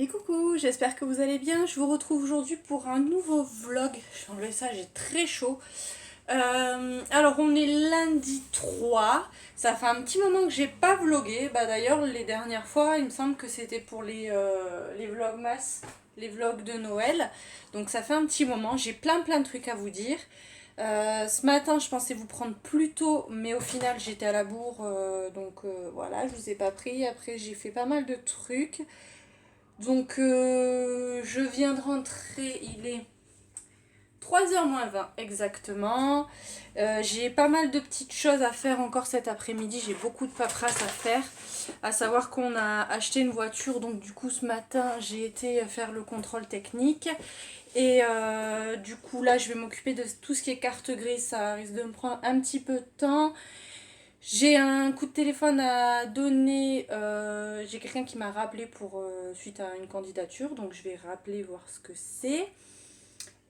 Et coucou, j'espère que vous allez bien. Je vous retrouve aujourd'hui pour un nouveau vlog. Je vais enlever ça, j'ai très chaud. Alors on est lundi 3. Ça fait un petit moment que j'ai pas vlogué. Bah d'ailleurs les dernières fois il me semble que c'était pour les vlogmas, les vlogs de Noël. Donc ça fait un petit moment, j'ai plein de trucs à vous dire. Ce matin je pensais vous prendre plus tôt, mais au final j'étais à la bourre, voilà, je vous ai pas pris. Après j'ai fait pas mal de trucs. Donc je viens de rentrer, il est 3h moins 20 exactement. J'ai pas mal de petites choses à faire encore cet après-midi, j'ai beaucoup de paperasse à faire. À savoir qu'on a acheté une voiture, donc du coup ce matin j'ai été faire le contrôle technique. Et du coup là je vais m'occuper de tout ce qui est carte grise, ça risque de me prendre un petit peu de temps. J'ai un coup de téléphone à donner, j'ai quelqu'un qui m'a rappelé pour suite à une candidature, donc je vais rappeler voir ce que c'est.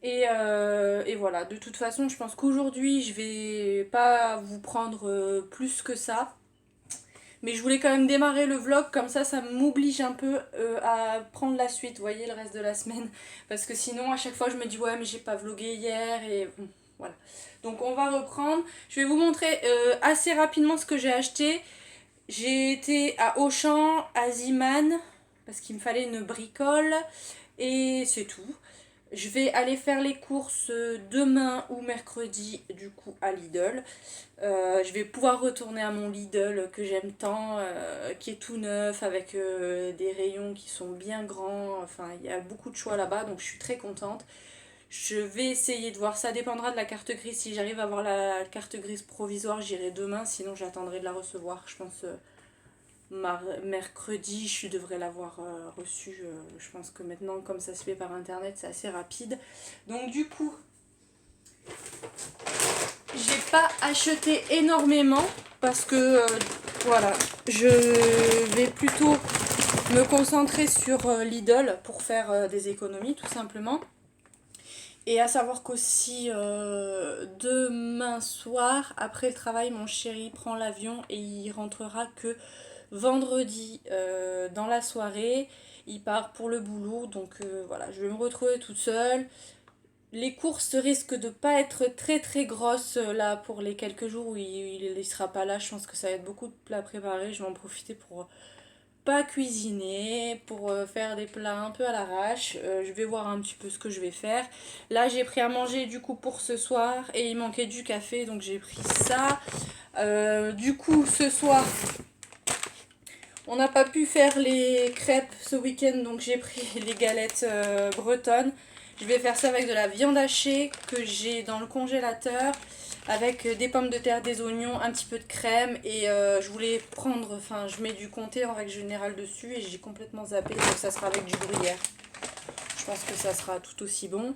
Et voilà, de toute façon je pense qu'aujourd'hui je vais pas vous prendre plus que ça. Mais je voulais quand même démarrer le vlog, comme ça m'oblige un peu à prendre la suite, vous voyez, le reste de la semaine. Parce que sinon à chaque fois je me dis ouais mais j'ai pas vlogué hier et bon, voilà. Donc on va reprendre. Je vais vous montrer assez rapidement ce que j'ai acheté. J'ai été à Auchan, à Ziman, parce qu'il me fallait une bricole, et c'est tout. Je vais aller faire les courses demain ou mercredi, du coup, à Lidl. Je vais pouvoir retourner à mon Lidl que j'aime tant, qui est tout neuf, avec des rayons qui sont bien grands. Enfin, il y a beaucoup de choix là-bas, donc je suis très contente. Je vais essayer de voir, ça dépendra de la carte grise. Si j'arrive à avoir la carte grise provisoire, j'irai demain, sinon j'attendrai de la recevoir. Je pense mercredi, je devrais l'avoir reçue. Je pense que maintenant, comme ça se fait par internet, c'est assez rapide. Donc du coup, j'ai pas acheté énormément parce que voilà, je vais plutôt me concentrer sur Lidl pour faire des économies tout simplement. Et à savoir qu'aussi demain soir, après le travail, mon chéri prend l'avion et il rentrera que vendredi dans la soirée. Il part pour le boulot, donc voilà, je vais me retrouver toute seule. Les courses risquent de pas être très grosses là pour les quelques jours où il sera pas là. Je pense que ça va être beaucoup de plats préparés. Je vais en profiter pour pas cuisiner, pour faire des plats un peu à l'arrache. Je vais voir un petit peu ce que je vais faire. Là j'ai pris à manger du coup pour ce soir et il manquait du café donc j'ai pris ça. Du coup ce soir on n'a pas pu faire les crêpes ce week-end donc j'ai pris les galettes bretonnes. Je vais faire ça avec de la viande hachée que j'ai dans le congélateur, avec des pommes de terre, des oignons, un petit peu de crème. Et je voulais prendre, enfin je mets du comté en règle générale dessus et j'ai complètement zappé, donc ça sera avec du gruyère. Je pense que ça sera tout aussi bon.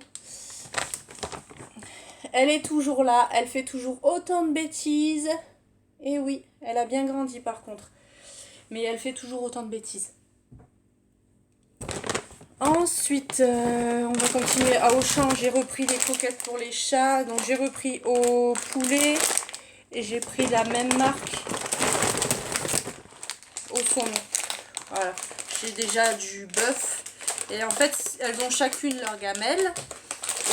Elle est toujours là, elle fait toujours autant de bêtises. Et oui, elle a bien grandi par contre. Mais elle fait toujours autant de bêtises. Ensuite, on va continuer à Auchan. J'ai repris des croquettes pour les chats. Donc j'ai repris au poulet. Et j'ai pris la même marque au saumon. Voilà. J'ai déjà du bœuf. Et en fait, elles ont chacune leur gamelle.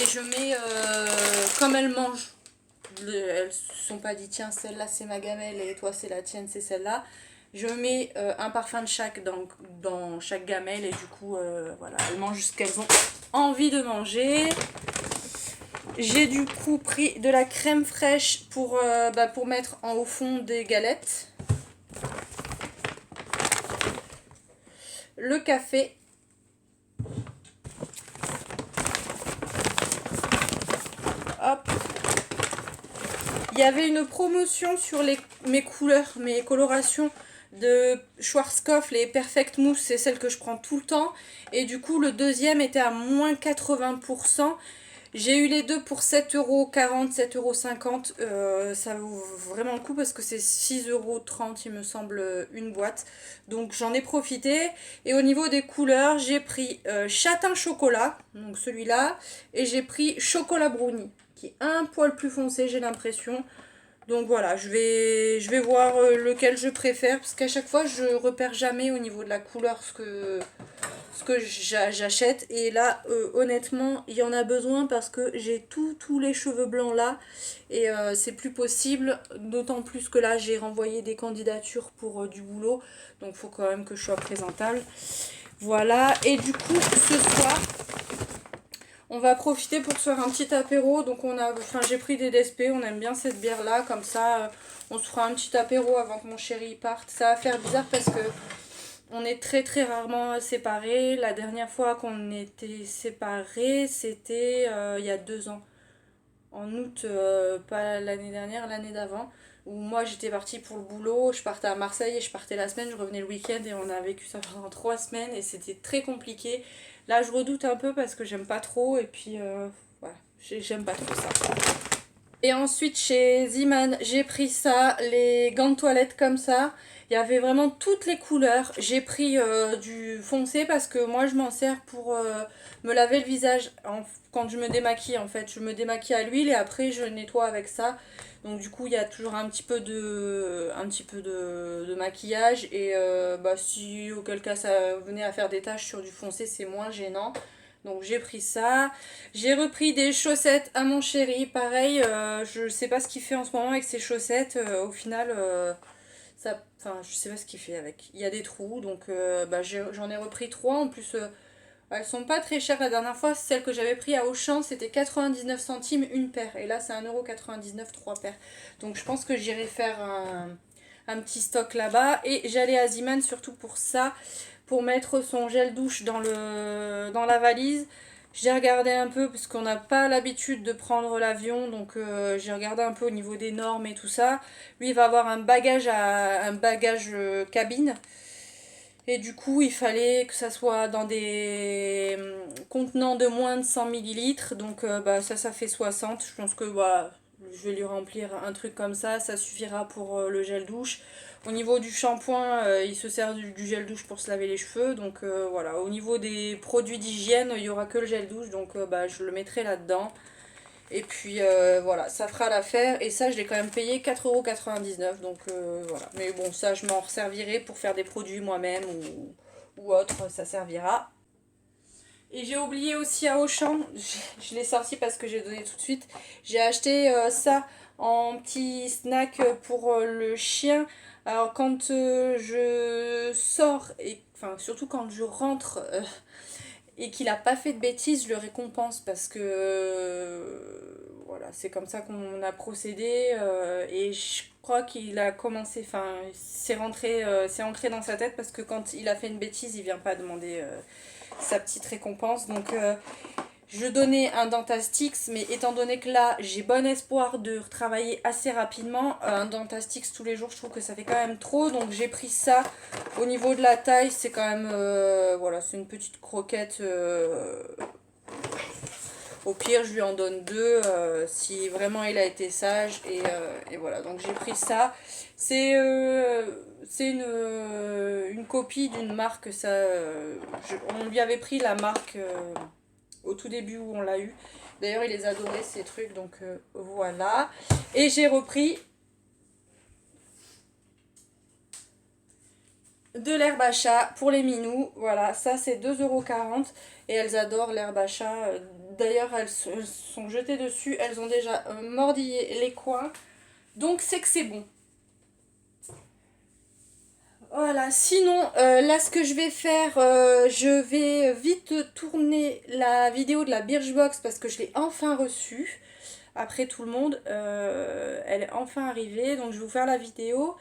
Et je mets, comme elles mangent, elles ne se sont pas dit tiens celle-là c'est ma gamelle et toi c'est la tienne, c'est celle-là. Je mets un parfum de chaque dans chaque gamelle et du coup voilà, elles mangent ce qu'elles ont envie de manger. J'ai du coup pris de la crème fraîche pour mettre au fond des galettes. Le café. Hop. Il y avait une promotion sur mes couleurs, mes colorations de Schwarzkopf, les Perfect Mousse, c'est celle que je prends tout le temps. Et du coup, le deuxième était à moins 80%. J'ai eu les deux pour 7,40€, 7,50€. Ça vaut vraiment le coup parce que c'est 6,30€ il me semble une boîte. Donc j'en ai profité. Et au niveau des couleurs, j'ai pris châtain chocolat, donc celui-là. Et j'ai pris chocolat brownie, qui est un poil plus foncé j'ai l'impression. Donc voilà, je vais voir lequel je préfère, parce qu'à chaque fois je repère jamais au niveau de la couleur ce que j'achète. Et là, honnêtement, il y en a besoin parce que j'ai tous les cheveux blancs là. Et c'est plus possible. D'autant plus que là, j'ai renvoyé des candidatures pour du boulot. Donc il faut quand même que je sois présentable. Voilà. Et du coup, ce soir, on va profiter pour se faire un petit apéro. Donc j'ai pris des DSP. On aime bien cette bière là. Comme ça, on se fera un petit apéro avant que mon chéri parte. Ça va faire bizarre parce que on est très rarement séparés. La dernière fois qu'on était séparés, c'était il y a 2 ans. En août, pas l'année dernière, l'année d'avant. Où moi j'étais partie pour le boulot, je partais à Marseille et je partais la semaine, je revenais le week-end et on a vécu ça pendant 3 semaines et c'était très compliqué. Là je redoute un peu parce que j'aime pas trop et puis voilà, j'aime pas trop ça. Et ensuite chez Ziman, j'ai pris ça, les gants de toilette comme ça. Il y avait vraiment toutes les couleurs. J'ai pris du foncé parce que moi je m'en sers pour me laver le visage quand je me démaquille en fait. Je me démaquille à l'huile et après je nettoie avec ça. Donc du coup il y a toujours un petit peu de maquillage. Et bah, si auquel cas ça venait à faire des taches sur du foncé, c'est moins gênant. Donc j'ai pris ça. J'ai repris des chaussettes à mon chéri. Pareil, je sais pas ce qu'il fait en ce moment avec ses chaussettes. Au final, je sais pas ce qu'il fait avec. Il y a des trous, donc bah, j'en ai repris 3. En plus, elles sont pas très chères. La dernière fois, celle que j'avais pris à Auchan, c'était 99 centimes une paire. Et là, c'est 1,99 € 3 paires. Donc je pense que j'irai faire un petit stock là-bas. Et j'allais à Ziman surtout pour ça, pour mettre son gel douche dans la valise. J'ai regardé un peu parce qu'on n'a pas l'habitude de prendre l'avion, donc j'ai regardé un peu au niveau des normes et tout ça. Lui, il va avoir un bagage cabine. Et du coup, il fallait que ça soit dans des contenants de moins de 100 millilitres. Donc bah, ça fait 60. Je pense que voilà, je vais lui remplir un truc comme ça suffira pour le gel douche. Au niveau du shampoing, il se sert du gel douche pour se laver les cheveux. Donc voilà, au niveau des produits d'hygiène, il n'y aura que le gel douche. Donc bah, je le mettrai là-dedans. Et puis voilà, ça fera l'affaire. Et ça, je l'ai quand même payé 4,99 €. Donc voilà. Mais bon, ça, je m'en resservirai pour faire des produits moi-même ou autre. Ça servira. Et j'ai oublié aussi à Auchan, je l'ai sorti parce que j'ai donné tout de suite. J'ai acheté ça en petit snack pour le chien. Alors quand je sors, et enfin surtout quand je rentre et qu'il a pas fait de bêtises, je le récompense parce que voilà, c'est comme ça qu'on a procédé et je crois qu'il a commencé, enfin c'est ancré dans sa tête parce que quand il a fait une bêtise, il vient pas demander sa petite récompense. Donc je donnais un Dentastix, mais étant donné que là j'ai bon espoir de retravailler assez rapidement, un Dentastix tous les jours je trouve que ça fait quand même trop, donc j'ai pris ça. Au niveau de la taille, c'est quand même voilà, c'est une petite croquette. Au pire, je lui en donne 2 si vraiment il a été sage. Et voilà, donc j'ai pris ça. C'est une copie d'une marque. Ça, on lui avait pris la marque au tout début où on l'a eu. D'ailleurs, il les adorait ces trucs, donc voilà. Et j'ai repris de l'herbe à chat pour les minous. Voilà, ça c'est 2,40 € et elles adorent l'herbe à chat. D'ailleurs, elles se sont jetées dessus. Elles ont déjà mordillé les coins. Donc c'est que c'est bon. Voilà, sinon, là ce que je vais faire, je vais vite tourner la vidéo de la Birchbox parce que je l'ai enfin reçue. Après tout le monde, elle est enfin arrivée, donc je vais vous faire la vidéo.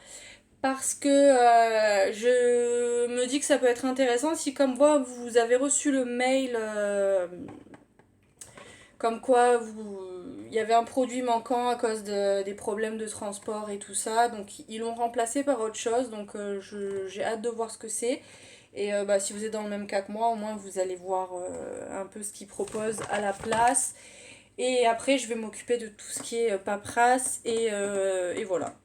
Parce que je me dis que ça peut être intéressant si comme moi vous avez reçu le mail comme quoi il y avait un produit manquant à cause des problèmes de transport et tout ça. Donc ils l'ont remplacé par autre chose. Donc j'ai hâte de voir ce que c'est. Et bah, si vous êtes dans le même cas que moi, au moins vous allez voir un peu ce qu'ils proposent à la place. Et après je vais m'occuper de tout ce qui est paperasse et voilà.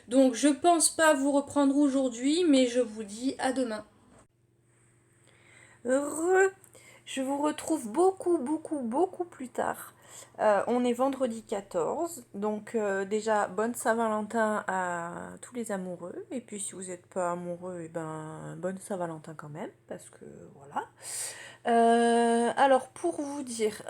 Donc je pense pas vous reprendre aujourd'hui, mais je vous dis à demain. Je vous retrouve beaucoup plus tard. On est vendredi 14, donc déjà bonne Saint-Valentin à tous les amoureux. Et puis si vous n'êtes pas amoureux, et ben bonne Saint-Valentin quand même, parce que voilà. Alors pour vous dire,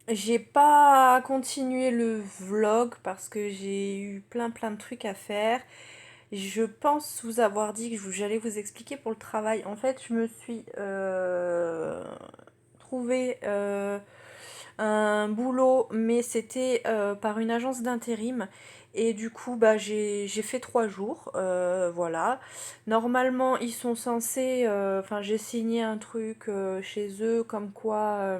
j'ai pas continué le vlog parce que j'ai eu plein de trucs à faire. Je pense vous avoir dit que j'allais vous expliquer pour le travail. En fait, je me suis trouvé un boulot, mais c'était par une agence d'intérim. Et du coup, bah, j'ai fait 3 jours, voilà. Normalement, ils sont censés, enfin, j'ai signé un truc chez eux, comme quoi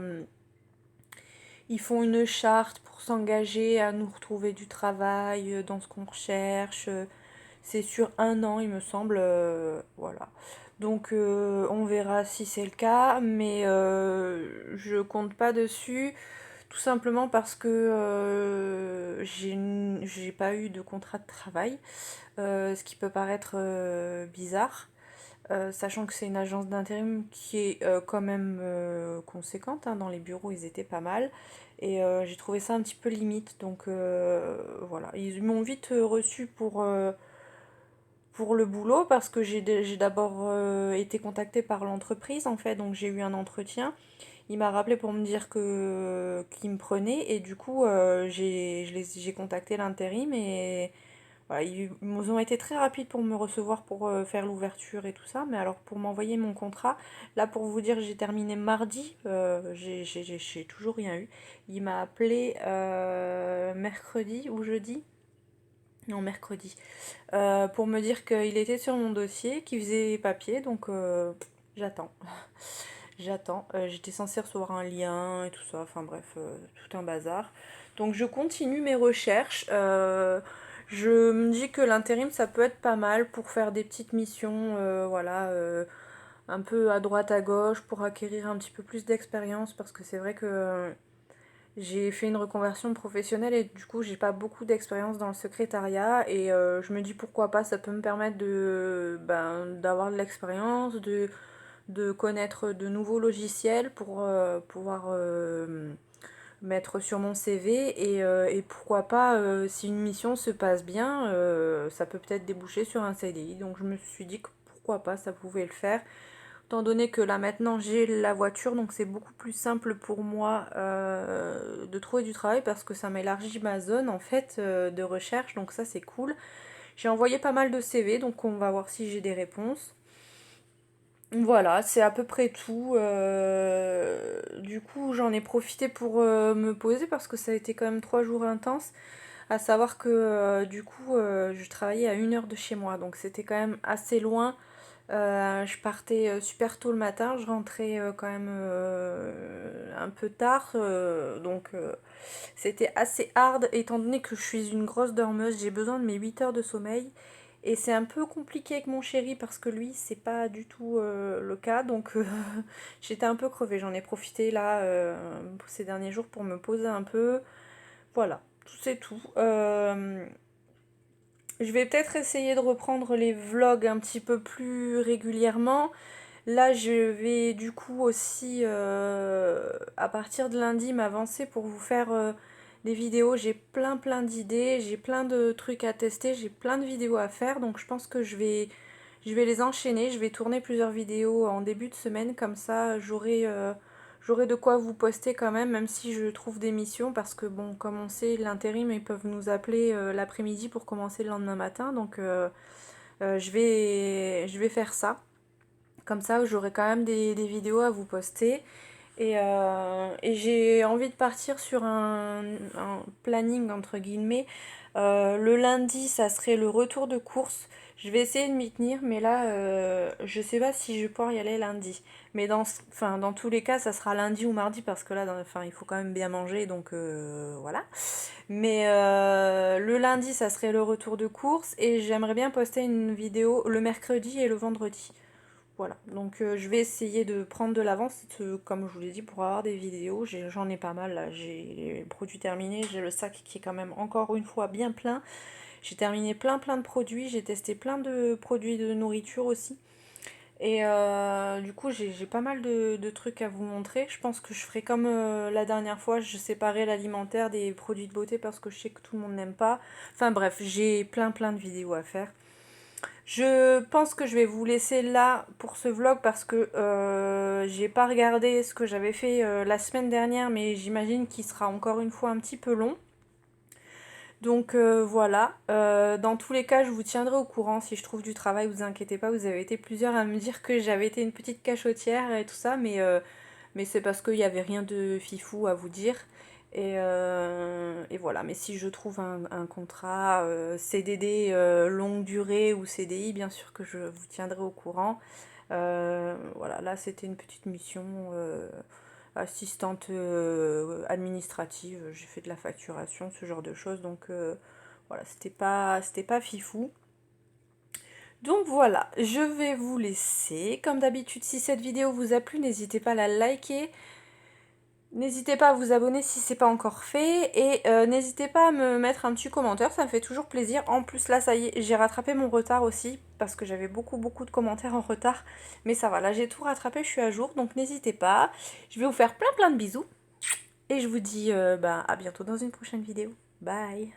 ils font une charte pour s'engager à nous retrouver du travail dans ce qu'on recherche. C'est sur 1 an, il me semble, voilà. Donc on verra si c'est le cas, mais je compte pas dessus, tout simplement parce que j'ai pas eu de contrat de travail, ce qui peut paraître bizarre. Sachant que c'est une agence d'intérim qui est quand même conséquente, hein, dans les bureaux ils étaient pas mal, et j'ai trouvé ça un petit peu limite, donc voilà, ils m'ont vite reçu pour le boulot parce que j'ai d'abord été contactée par l'entreprise en fait, donc j'ai eu un entretien. Il m'a rappelé pour me dire que qu'il me prenait, et du coup j'ai contacté l'intérim, et voilà, ils ont été très rapides pour me recevoir pour faire l'ouverture et tout ça. Mais alors pour m'envoyer mon contrat, là pour vous dire, j'ai terminé mardi, j'ai toujours rien eu. Il m'a appelé mercredi ou jeudi, non mercredi, pour me dire qu'il était sur mon dossier, qu'il faisait papier, donc j'attends. J'attends. J'étais censée recevoir un lien et tout ça, enfin bref, tout un bazar. Donc je continue mes recherches. Je me dis que l'intérim ça peut être pas mal pour faire des petites missions, voilà, un peu à droite à gauche pour acquérir un petit peu plus d'expérience, parce que c'est vrai que j'ai fait une reconversion professionnelle et du coup j'ai pas beaucoup d'expérience dans le secrétariat, et je me dis pourquoi pas, ça peut me permettre d'avoir de l'expérience, de connaître de nouveaux logiciels pour pouvoir mettre sur mon CV, et pourquoi pas, si une mission se passe bien, ça peut peut-être déboucher sur un CDI. Donc je me suis dit que pourquoi pas, ça pouvait le faire. Étant donné que là maintenant j'ai la voiture, donc c'est beaucoup plus simple pour moi de trouver du travail, parce que ça m'élargit ma zone en fait de recherche, donc ça c'est cool. J'ai envoyé pas mal de CV, donc on va voir si j'ai des réponses. Voilà, c'est à peu près tout. Du coup, j'en ai profité pour me poser parce que ça a été quand même 3 jours intenses. À savoir que du coup, je travaillais à 1 heure de chez moi, donc c'était quand même assez loin. Je partais super tôt le matin, je rentrais quand même un peu tard, donc c'était assez hard, étant donné que je suis une grosse dormeuse, j'ai besoin de mes 8 heures de sommeil. Et c'est un peu compliqué avec mon chéri parce que lui, c'est pas du tout le cas. Donc j'étais un peu crevée. J'en ai profité là ces derniers jours pour me poser un peu. Voilà, c'est tout. Je vais peut-être essayer de reprendre les vlogs un petit peu plus régulièrement. Là, je vais du coup aussi, à partir de lundi, m'avancer pour vous faire des vidéos. J'ai plein d'idées, j'ai plein de trucs à tester, j'ai plein de vidéos à faire. Donc je pense que je vais les enchaîner. Je vais tourner plusieurs vidéos en début de semaine. Comme ça, j'aurai de quoi vous poster quand même si je trouve des missions. Parce que bon, comme on sait, l'intérim, ils peuvent nous appeler l'après-midi pour commencer le lendemain matin. Donc je vais faire ça. Comme ça, j'aurai quand même des vidéos à vous poster. Et j'ai envie de partir sur un planning, entre guillemets. Le lundi, ça serait le retour de course. Je vais essayer de m'y tenir, mais là, je sais pas si je vais pouvoir y aller lundi. Mais enfin, dans tous les cas, ça sera lundi ou mardi, parce que là, enfin, il faut quand même bien manger, donc voilà. Mais le lundi, ça serait le retour de course, et j'aimerais bien poster une vidéo le mercredi et le vendredi. Voilà, donc je vais essayer de prendre de l'avance, comme je vous l'ai dit, pour avoir des vidéos. J'en ai pas mal là, j'ai les produits terminés, j'ai le sac qui est quand même encore une fois bien plein. J'ai terminé plein de produits, j'ai testé plein de produits de nourriture aussi. Et du coup, j'ai pas mal de trucs à vous montrer. Je pense que je ferai comme la dernière fois, je séparais l'alimentaire des produits de beauté parce que je sais que tout le monde n'aime pas. Enfin bref, j'ai plein de vidéos à faire. Je pense que je vais vous laisser là pour ce vlog parce que j'ai pas regardé ce que j'avais fait la semaine dernière, mais j'imagine qu'il sera encore une fois un petit peu long. Donc voilà, dans tous les cas je vous tiendrai au courant si je trouve du travail, vous inquiétez pas, vous avez été plusieurs à me dire que j'avais été une petite cachotière et tout ça, mais c'est parce qu'il n'y avait rien de fifou à vous dire. Et voilà, mais si je trouve un contrat CDD longue durée ou CDI, bien sûr que je vous tiendrai au courant. Voilà, là c'était une petite mission assistante administrative, j'ai fait de la facturation, ce genre de choses, donc voilà, c'était pas fifou. Donc voilà, je vais vous laisser. Comme d'habitude, si cette vidéo vous a plu, n'hésitez pas à la liker. N'hésitez pas à vous abonner si c'est pas encore fait et n'hésitez pas à me mettre un petit commentaire, ça me fait toujours plaisir. En plus là ça y est, j'ai rattrapé mon retard aussi parce que j'avais beaucoup de commentaires en retard. Mais ça va, là j'ai tout rattrapé, je suis à jour, donc n'hésitez pas. Je vais vous faire plein de bisous et je vous dis à bientôt dans une prochaine vidéo. Bye!